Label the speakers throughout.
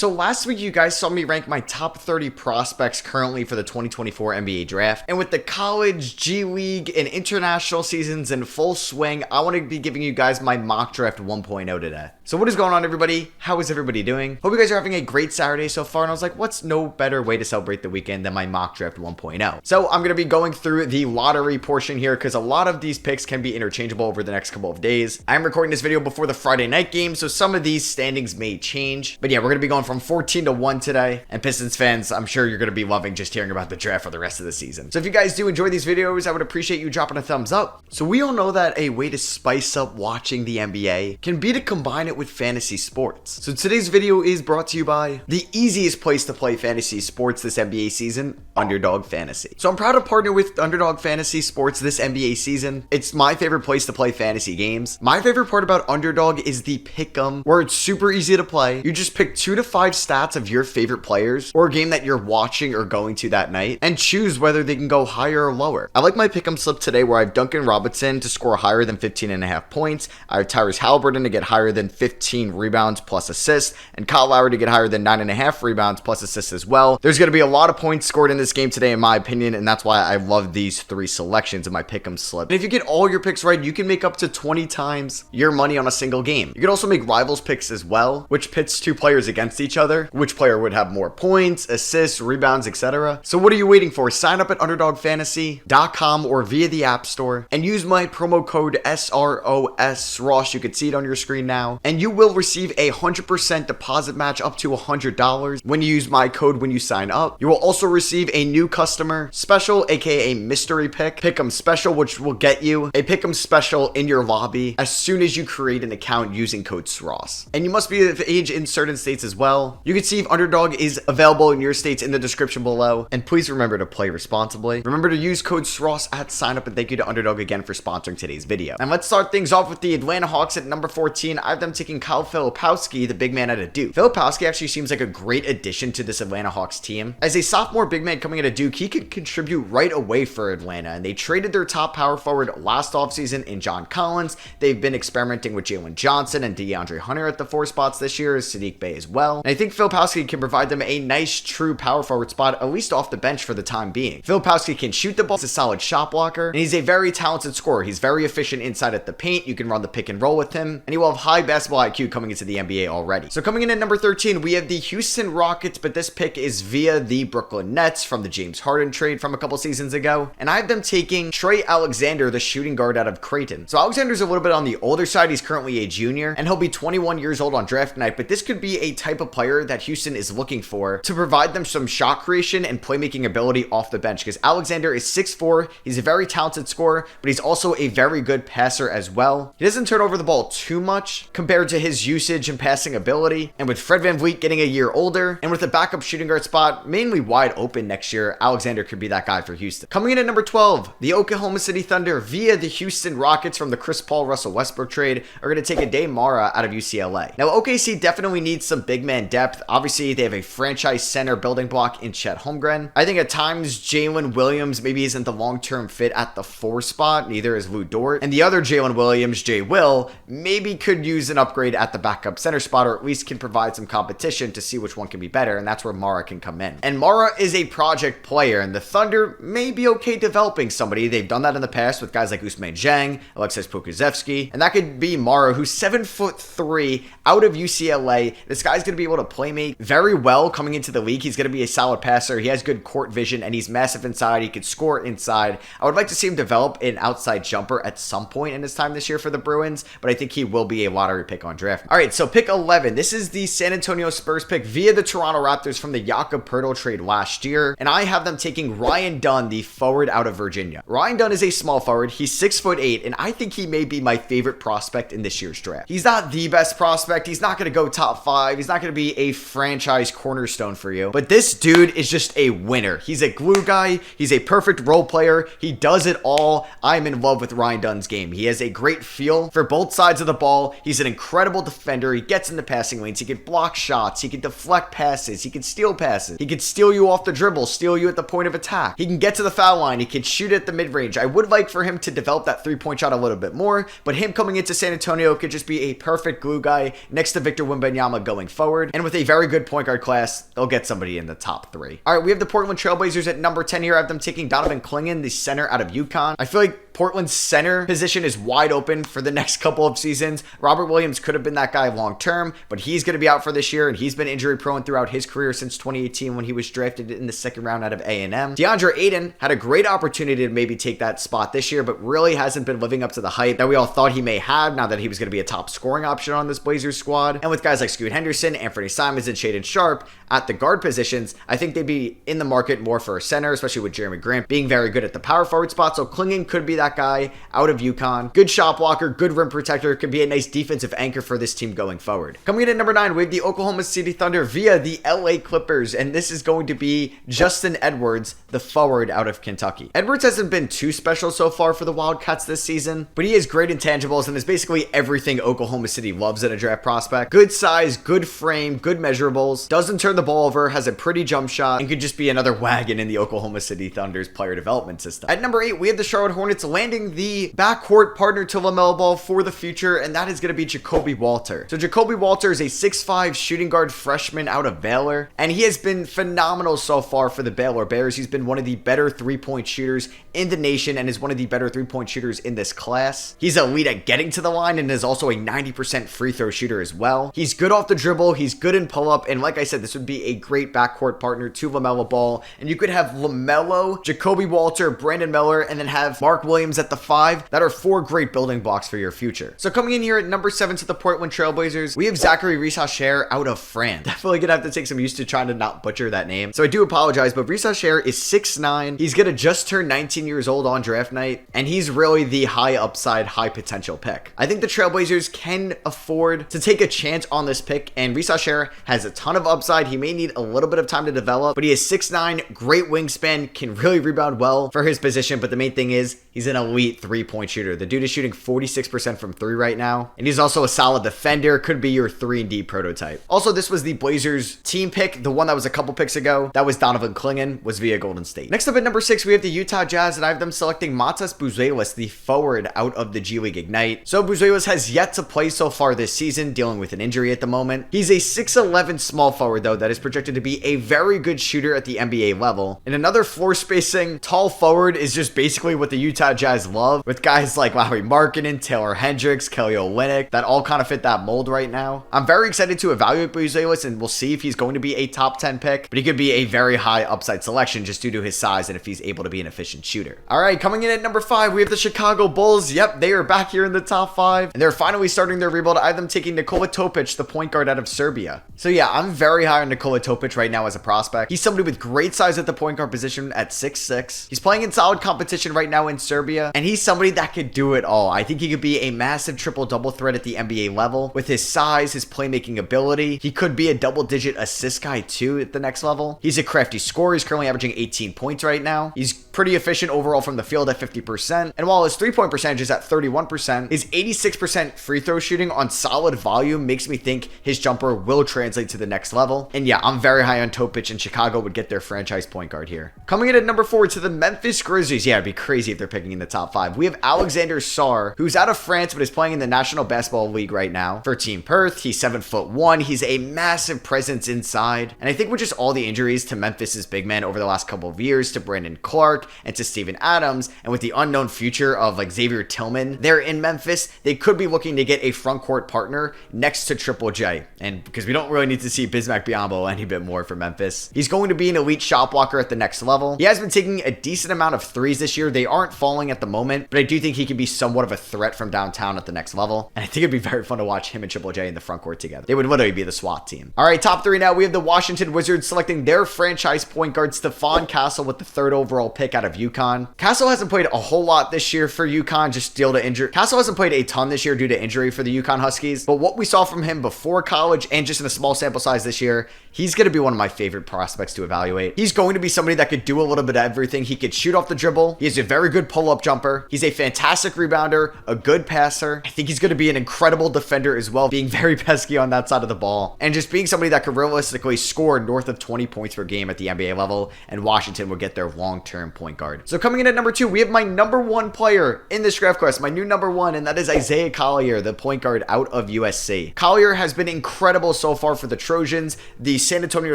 Speaker 1: So last week you guys saw me rank my top 30 prospects currently for the 2024 NBA draft. And with the college, G League, and international seasons in full swing, I want to be giving you guys my mock draft 1.0 today. So what is going on, everybody? How is everybody doing? Hope you guys are having a great Saturday so far. And I was like, what's no better way to celebrate the weekend than my mock draft 1.0? So I'm going to be going through the lottery portion here because a lot of these picks can be interchangeable over the next couple of days. I'm recording this video before the Friday night game, so some of these standings may change. But yeah, we're going to be going from 14 to 1 today. And Pistons fans, I'm sure you're going to be loving just hearing about the draft for the rest of the season. So if you guys do enjoy these videos, I would appreciate you dropping a thumbs up. So we all know that a way to spice up watching the NBA can be to combine it with fantasy sports. So today's video is brought to you by the easiest place to play fantasy sports this NBA season, Underdog Fantasy. So I'm proud to partner with Underdog Fantasy Sports this NBA season. It's my favorite place to play fantasy games. My favorite part about Underdog is the pick'em, where it's super easy to play. You just pick 2 to 5 stats of your favorite players or a game that you're watching or going to that night and choose whether they can go higher or lower. I like my pick'em slip today where I have Duncan Robinson to score higher than 15.5 points. I have Tyrese Halliburton to get higher than 15 rebounds plus assists, and Kyle Lowry to get higher than 9.5 rebounds plus assists as well. There's going to be a lot of points scored in this game today, in my opinion, and that's why I love these 3 selections in my pick'em slip. And if you get all your picks right, you can make up to 20 times your money on a single game. You can also make rivals picks as well, which pits 2 players against each other, which player would have more points, assists, rebounds, etc. So what are you waiting for? Sign up at underdogfantasy.com or via the App Store and use my promo code SROS. You can see it on your screen now, and you will receive a 100% deposit match up to $100 when you use my code when you sign up. You will also receive a new customer special, aka a mystery pick'em special, which will get you a pick'em special in your lobby as soon as you create an account using code SROS. And you must be of age in certain states as well. You can see if Underdog is available in your states in the description below. And please remember to play responsibly. Remember to use code SROS at sign up, and thank you to Underdog again for sponsoring today's video. And let's start things off with the Atlanta Hawks at number 14. I have them taking Kyle Filipowski, the big man out of Duke. Filipowski actually seems like a great addition to this Atlanta Hawks team. As a sophomore big man coming out of Duke, he could contribute right away for Atlanta, and they traded their top power forward last offseason in John Collins. They've been experimenting with Jalen Johnson and DeAndre Hunter at the 4 spots this year, Sadiq Bey as well. And I think Filipowski can provide them a nice true power forward spot, at least off the bench for the time being. Filipowski can shoot the ball, he's a solid shot blocker, and he's a very talented scorer. He's very efficient inside at the paint. You can run the pick and roll with him, and he will have high basketball IQ coming into the NBA already. So coming in at number 13, we have the Houston Rockets, but this pick is via the Brooklyn Nets from the James Harden trade from a couple seasons ago. And I have them taking Trey Alexander, the shooting guard out of Creighton. So Alexander's a little bit on the older side. He's currently a junior, and he'll be 21 years old on draft night, but this could be a type of player that Houston is looking for to provide them some shot creation and playmaking ability off the bench, because Alexander is 6'4". He's a very talented scorer, but he's also a very good passer as well. He doesn't turn over the ball too much compared to his usage and passing ability. And with Fred VanVleet getting a year older and with a backup shooting guard spot mainly wide open next year, Alexander could be that guy for Houston. Coming in at number 12, the Oklahoma City Thunder via the Houston Rockets from the Chris Paul Russell Westbrook trade are going to take Ade Mara out of UCLA. Now OKC definitely needs some big man depth. Obviously they have a franchise center building block in Chet Holmgren. I think at times Jalen Williams maybe isn't the long-term fit at the 4 spot, neither is Lou Dort, and the other Jalen Williams, Jay Will, maybe could use an upgrade at the backup center spot, or at least can provide some competition to see which one can be better, and that's where Mara can come in. And Mara is a project player, and the Thunder may be okay developing somebody. They've done that in the past with guys like Ousmane Dieng, Alexis Pokusevski, and that could be Mara, who's 7'3", out of UCLA. This guy's going to be able to playmate very well coming into the league. He's going to be a solid passer. He has good court vision, and he's massive inside. He could score inside. I would like to see him develop an outside jumper at some point in his time this year for the Bruins, but I think he will be a lottery pick on draft. All right, so pick 11. This is the San Antonio Spurs pick via the Toronto Raptors from the Jakob Poeltl trade last year, and I have them taking Ryan Dunn, the forward out of Virginia. Ryan Dunn is a small forward. He's 6'8", and I think he may be my favorite prospect in this year's draft. He's not the best prospect. He's not going to go top 5. He's not going to be a franchise cornerstone for you, but this dude is just a winner. He's a glue guy. He's a perfect role player. He does it all. I'm in love with Ryan Dunn's game. He has a great feel for both sides of the ball. He's an incredible defender. He gets in the passing lanes. He can block shots. He can deflect passes. He can steal passes. He can steal you off the dribble, steal you at the point of attack. He can get to the foul line. He can shoot at the mid-range. I would like for him to develop that three-point shot a little bit more, but him coming into San Antonio could just be a perfect glue guy next to Victor Wembanyama going forward. And with a very good point guard class, they'll get somebody in the top 3. All right, we have the Portland Trailblazers at number 10 here. I have them taking Donovan Clingan, the center out of UConn. I feel like Portland's center position is wide open for the next couple of seasons. Robert Williams could have been that guy long term, but he's going to be out for this year, and he's been injury prone throughout his career since 2018 when he was drafted in the second round out of A&M. DeAndre Ayton had a great opportunity to maybe take that spot this year, but really hasn't been living up to the hype that we all thought he may have now that he was going to be a top scoring option on this Blazers squad. And with guys like Scoot Henderson, Anthony Simons, and Shaedon Sharpe at the guard positions, I think they'd be in the market more for a center, especially with Jeremy Grant being very good at the power forward spot. So Clingan could be that guy out of UConn. Good shot blocker, good rim protector, could be a nice defensive anchor for this team going forward. Coming in at number 9, we have the Oklahoma City Thunder via the LA Clippers, and this is going to be Justin Edwards, the forward out of Kentucky. Edwards hasn't been too special so far for the Wildcats this season, but he has great intangibles and is basically everything Oklahoma City loves in a draft prospect. Good size, good frame, good measurables, doesn't turn the ball over, has a pretty jump shot, and could just be another wagon in the Oklahoma City Thunder's player development system. At number 8, we have the Charlotte Hornets landing the backcourt partner to LaMelo Ball for the future, and that is going to be Jacoby Walter. So Jacoby Walter is a 6'5" shooting guard freshman out of Baylor, and he has been phenomenal so far for the Baylor Bears. He's been one of the better three-point shooters in the nation and is one of the better three-point shooters in this class. He's elite at getting to the line and is also a 90% free throw shooter as well. He's good off the dribble, he's good in pull-up, and like I said, this would be a great backcourt partner to LaMelo Ball, and you could have LaMelo, Jacoby Walter, Brandon Miller, and then have Mark Williams at the 5. That are 4 great building blocks for your future. So coming in here at number 7 to the Portland Trailblazers, we have Zachary Risacher out of France. Definitely gonna have to take some used to trying to not butcher that name, so I do apologize, but Risacher is 6'9". He's gonna just turn 19 years old on draft night, and he's really the high upside, high potential pick. I think the Trailblazers can afford to take a chance on this pick, and Risacher has a ton of upside. He may need a little bit of time to develop, but he is 6'9", great wingspan, can really rebound well for his position, but the main thing is he's an elite three-point shooter. The dude is shooting 46% from 3 right now, and he's also a solid defender, could be your 3-and-D prototype. Also, this was the Blazers team pick, the one that was a couple picks ago. That was Donovan Clingan, was via Golden State. Next up at number 6, we have the Utah Jazz, and I have them selecting Matas Buzelis, the forward out of the G League Ignite. So Buzelis has yet to play so far this season, dealing with an injury at the moment. He's a 6'11" small forward, though, that is projected to be a very good shooter at the NBA level. And another floor spacing, tall forward is just basically what the Utah Jazz love, with guys like Lauri Markkanen, Taylor Hendricks, Kelly Olynyk, that all kind of fit that mold right now. I'm very excited to evaluate Buzelis, and we'll see if he's going to be a top 10 pick, but he could be a very high upside selection just due to his size and if he's able to be an efficient shooter. All right, coming in at number 5, we have the Chicago Bulls. Yep, they are back here in the top 5, and they're finally starting their rebuild. I have them taking Nikola Topic, the point guard out of Serbia. So yeah, I'm very high on Nikola Topic right now as a prospect. He's somebody with great size at the point guard position at 6'6". He's playing in solid competition right now in Serbia, and he's somebody that could do it all. I think he could be a massive triple-double threat at the NBA level. With his size, his playmaking ability, he could be a double-digit assist guy too at the next level. He's a crafty scorer. He's currently averaging 18 points right now. He's pretty efficient overall from the field at 50%, and while his three-point percentage is at 31%, his 86% free throw shooting on solid volume makes me think his jumper will translate to the next level. And yeah, I'm very high on Topic, and Chicago would get their franchise point guard here. Coming in at number 4 to the Memphis Grizzlies. Yeah, it'd be crazy if they're picking in the top 5. We have Alexander Sarr, who's out of France but is playing in the National Basketball League right now for Team Perth. He's 7'1". He's a massive presence inside, and I think with just all the injuries to Memphis's big men over the last couple of years, to Brandon Clark and to Steven Adams, and with the unknown future of like Xavier Tillman there in Memphis, they could be looking to get a front court partner next to Triple J. And because we don't really need to see Bismack Biyombo any bit more for Memphis, he's going to be an elite shot blocker at the next level. He has been taking a decent amount of threes this year. They aren't falling at the moment, but I do think he can be somewhat of a threat from downtown at the next level. And I think it'd be very fun to watch him and Triple J in the front court together. They would literally be the SWAT team. All right, top 3 now. We have the Washington Wizards selecting their franchise point guard Stephon Castle with the 3rd overall pick out of UConn. Castle hasn't played a whole lot this year for UConn, just due to injury. Castle hasn't played a ton this year due to injury for the UConn Huskies, but what we saw from him before college and just in a small sample size this year, he's going to be one of my favorite prospects to evaluate. He's going to be somebody that could do a little bit of everything. He could shoot off the dribble. He has a very good pull pull-up jumper. He's a fantastic rebounder, a good passer. I think he's going to be an incredible defender as well, being very pesky on that side of the ball, and just being somebody that could realistically score north of 20 points per game at the NBA level, and Washington will get their long-term point guard. So coming in at number 2, we have my number 1 player in this draft class, my new number 1, and that is Isaiah Collier, the point guard out of USC. Collier has been incredible so far for the Trojans. The San Antonio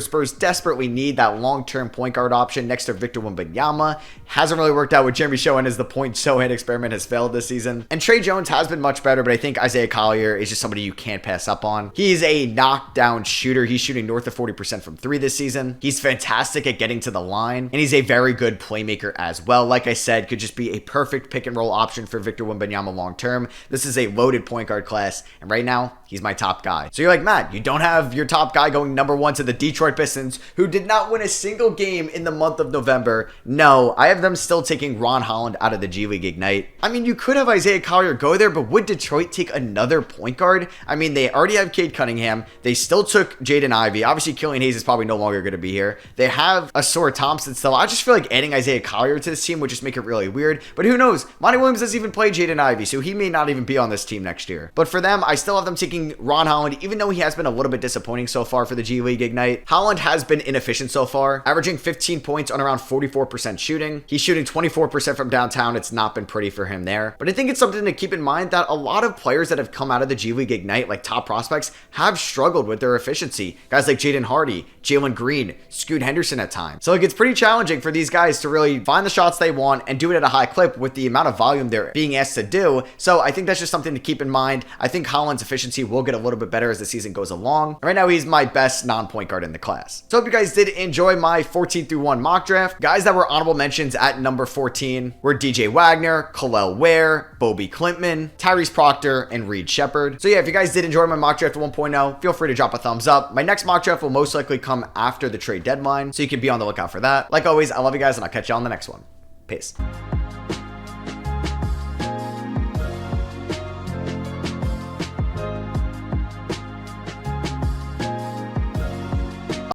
Speaker 1: Spurs desperately need that long-term point guard option next to Victor Wembanyama. Hasn't really worked out with Jeremy Shohan as the point Shohan experiment has failed this season. And Trey Jones has been much better, but I think Isaiah Collier is just somebody you can't pass up on. He's a knockdown shooter. He's shooting north of 40% from 3 this season. He's fantastic at getting to the line, and he's a very good playmaker as well. Like I said, could just be a perfect pick and roll option for Victor Wembanyama long term. This is a loaded point guard class, and right now, he's my top guy. So you're like, Matt, you don't have your top guy going number 1 to the Detroit Pistons, who did not win a single game in the month of November. No, I have them still taking Ron Holland out of the G League Ignite. I mean, you could have Isaiah Collier go there, but would Detroit take another point guard? I mean, they already have Cade Cunningham. They still took Jaden Ivey. Obviously, Killian Hayes is probably no longer going to be here. They have Asura Thompson still. I just feel like adding Isaiah Collier to this team would just make it really weird. But who knows? Monty Williams doesn't even play Jaden Ivey, so he may not even be on this team next year. But for them, I still have them taking Ron Holland, even though he has been a little bit disappointing so far for the G League Ignite. Holland has been inefficient so far, averaging 15 points on around 44% shooting. He's shooting 24% from downtown. It's not been pretty for him there. But I think it's something to keep in mind that a lot of players that have come out of the G League Ignite, like top prospects, have struggled with their efficiency. Guys like Jaden Hardy, Jalen Green, Scoot Henderson at times. So like, it's pretty challenging for these guys to really find the shots they want and do it at a high clip with the amount of volume they're being asked to do. So I think that's just something to keep in mind. I think Holland's efficiency will get a little bit better as the season goes along. Right now, he's my best non-point guard in the class. So I hope you guys did enjoy my 14 through 1 mock draft. Guys that were honorable mentions at number 14 were DJ Wagner, Kalel Ware, Bobby Klintman, Tyrese Proctor, and Reed Shepard. So yeah, if you guys did enjoy my mock draft 1.0, feel free to drop a thumbs up. My next mock draft will most likely come after the trade deadline, so you can be on the lookout for that. Like always, I love you guys, and I'll catch you on the next one. Peace.